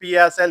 PSL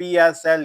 PSL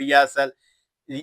PSL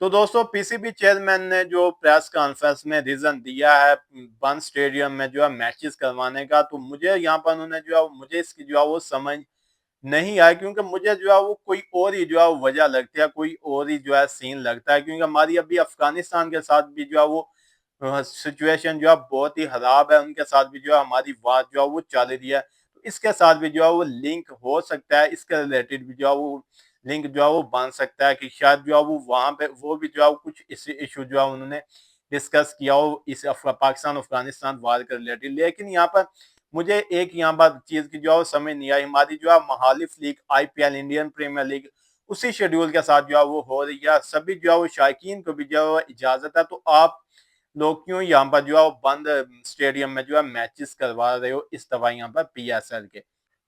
تو دوستوں پی C B chairman نے جو پریس کانفرنس میں ریزن دیا ہے بند اسٹیڈیم میں جو ہے میچز کروانے کا، تو مجھے یہاں پر انہوں نے جو ہے مجھے اس کی جو ہے وہ سمجھ نہیں آیا، کیونکہ مجھے جو ہے وہ کوئی اور ہی جو ہے وجہ لگتی ہے، کوئی اور ہی جو ہے سین لگتا ہے، کیونکہ ہماری ابھی افغانستان کے ساتھ بھی جو ہے وہ سچویشن جو ہے بہت ہی خراب ہے، ان کے ساتھ بھی جو ہے ہماری بات جو ہے وہ چل رہی ہے، تو اس کے ساتھ بھی جو ہے وہ لنک ہو سکتا ہے، اس کے ریلیٹڈ بھی جو ہے وہ لنک جو ہے وہ بن سکتا ہے کہ شاید جو ہے وہ وہاں پہ وہ بھی جو ہے کچھ ایشو جو ہے انہوں نے ڈسکس کیا ہو اس پاکستان افغانستان وار کے ریلیٹڈ۔ لیکن یہاں پر مجھے ایک یہاں پر چیز کی جو ہے سمجھ نہیں آئی، ہماری جو ہے مخالف league IPL Indian Premier League اسی شیڈیول کے ساتھ جو ہے وہ ہو رہی ہے، سبھی جو ہے وہ شائقین کو بھی جو ہے اجازت ہے، تو آپ لوگ کیوں یہاں پر جو ہے بند اسٹیڈیم میں جو ہے میچز کروا رہے ہو اس دفعہ یہاں پر PSL کے؟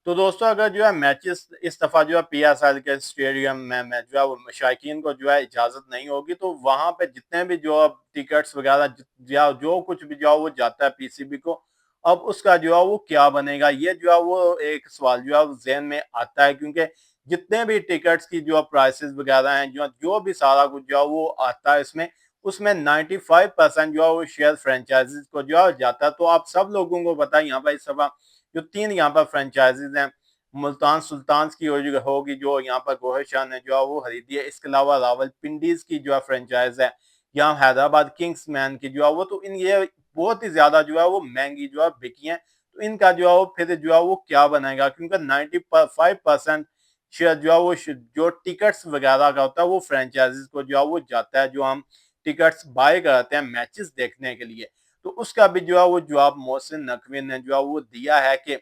تو دوستو اگر جو ہے میچز اس دفعہ جو ہے PSL کے اسٹیڈیم میں جو ہے وہ شائقین کو جو ہے اجازت نہیں ہوگی، تو وہاں پہ جتنے بھی جو ٹکٹس وغیرہ جو کچھ بھی جو ہے وہ جاتا ہے PCB کو، اب اس کا جو ہے وہ کیا بنے گا، یہ جو ہے وہ ایک سوال جو ہے ذہن میں آتا ہے، کیونکہ جتنے بھی ٹکٹس کی جو پرائسز وغیرہ ہیں جو بھی سارا کچھ جو ہے وہ آتا ہے اس میں 95% جو ہے وہ شیئر فرینچائزز کو جو ہے جاتا ہے۔ تو آپ سب لوگوں کو پتا ہے یہاں پر اس دفعہ جو 3 یہاں پر فرینچائزز ہیں، ملتان سلطانز کی ہوگی جو یہاں پر گوہر شاہ نے جو ہے وہ خریدی ہے، اس کے علاوہ راول پنڈیز کی جو ہے فرینچائز ہے، یہاں حیدرآباد کنگز مین کی جو ہے وہ، تو یہ بہت ہی زیادہ جو ہے وہ مہنگی جو ہے بکی ہیں، تو ان کا جو ہے وہ پھر جو ہے وہ کیا بنے گا، کیونکہ 95% شیئر جو ہے وہ جو ٹکٹس وغیرہ کا ہوتا ہے وہ فرینچائزز کو جو ہے وہ جاتا ہے، جو ہم ٹکٹس بائی کرتے ہیں میچز دیکھنے کے لیے۔ تو اس کا بھی جو ہے وہ جواب محسن نقوی نے جو ہے وہ دیا ہے کہ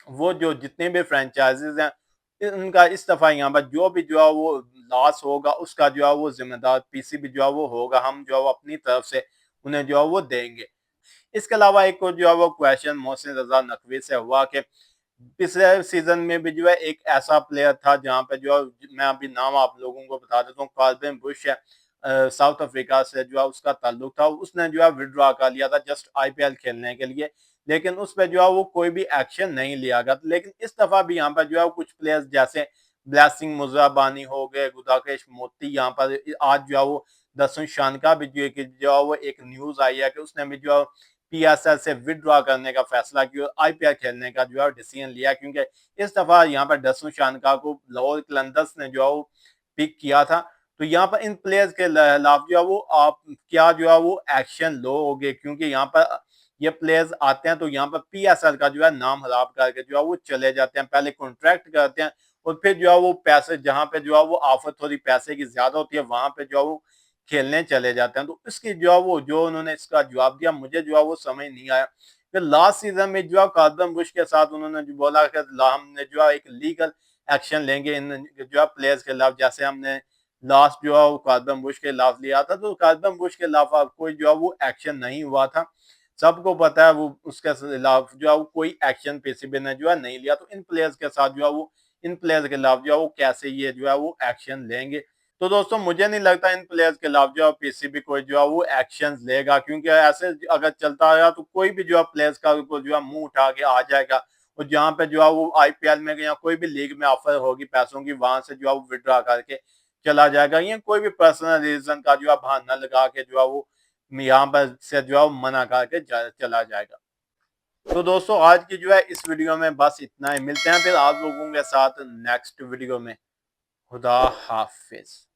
وہ جو جتنے بھی فرینچائزز ہیں ان کا اس دفعہ یہاں پر جو بھی جو ہے وہ لاس ہوگا اس کا جو ہے وہ ذمہ دار PCB جو ہے وہ ہوگا، ہم جو ہے وہ اپنی طرف سے انہیں جو ہے وہ دیں گے۔ اس کے علاوہ ایک جو ہے وہ کویشچن محسن رضا نقوی سے ہوا کہ پچھلے سیزن میں بھی جو ہے ایک ایسا پلیئر تھا جہاں پہ جو میں ابھی نام آپ لوگوں کو بتا دیتا ہوں، کاربن بش ہے، ساؤتھ افریقہ سے جو ہے اس کا تعلق تھا، اس نے جو ہے وڈرا کر لیا تھا جسٹ IPL کھیلنے کے لیے، لیکن اس پہ جو ہے وہ کوئی بھی ایکشن نہیں لیا گیا، لیکن اس دفعہ بھی یہاں پر جو ہے کچھ پلیئرز جیسے بلیسنگ مزرابانی ہو گئے، گداکیش موتی، یہاں پر آج جو ہے وہ دسن شانکا بھی جو ہے وہ ایک نیوز آئی ہے کہ اس نے بھی جو PSL سے وڈرا کرنے کا فیصلہ کیا، IPL کھیلنے کا جو ہے ڈیسیژن لیا، کیونکہ اس دفعہ یہاں پر ڈسن شانکا کو لاہور قلندرز نے جو ہے وہ پک کیا تھا۔ تو یہاں پر ان پلیئرز کے خلاف جو ہے وہ آپ کیا جو ہے وہ ایکشن لو ہوگے، کیونکہ یہاں پر یہ پلیئرز آتے ہیں تو یہاں پر PSL کا جو ہے نام خراب کر کے جو ہے وہ چلے جاتے ہیں، پہلے کانٹریکٹ کرتے ہیں اور پھر جو ہے وہ پیسے جہاں پہ جو ہے وہ آفت تھوڑی پیسے کی زیادہ ہوتی ہے وہاں پہ جو ہے وہ کھیلنے چلے جاتے ہیں۔ تو اس کی جو ہے وہ جو انہوں نے اس کا جواب دیا مجھے جو ہے وہ سمجھ نہیں آیا۔ پھر لاسٹ سیزن میں جو ہے کاربن بش کے ساتھ انہوں نے جو بولا کہ ہم نے جو ہے ایک لیگل ایکشن لیں گے ان جو ہے پلیئرز کے خلاف، جیسے ہم نے لاسٹ جو ہے وہ کاربن بش کے خلاف لیا تھا، تو کاربن بش کے خلاف کوئی جو ہے وہ ایکشن نہیں ہوا تھا، سب کو پتا ہے وہ اس کے خلاف جو ہے وہ کوئی ایکشن PCB نے جو ہے نہیں لیا، تو ان پلیئرز کے ساتھ جو ہے وہ ان پلیئرز کے خلاف جو ہے وہ کیسے یہ جو ہے وہ ایکشن لیں گے۔ تو دوستوں مجھے نہیں لگتا ان پلیئرز کے خلاف جو ہے PCB کو جو ہے وہ ایکشنز لے گا، کیونکہ ایسے اگر چلتا رہا تو کوئی بھی جو ہے پلیئرز کا جو ہے منہ اٹھا کے آ جائے گا، اور جہاں پہ جو ہے وہ IPL میں یا کوئی بھی لیگ میں آفر ہوگی پیسوں کی وہاں سے جو ہے وہ وڈرا کر کے چلا جائے گا، یا کوئی بھی پرسنل ریزن کا جو ہے بہانہ لگا کے جو ہے وہ یہاں پر سے جو ہے منع کر کے چلا جائے گا۔ تو دوستو آج کی جو ہے اس ویڈیو میں بس اتنا ہی، ملتے ہیں پھر آپ لوگوں کے ساتھ نیکسٹ ویڈیو میں۔ خدا حافظ۔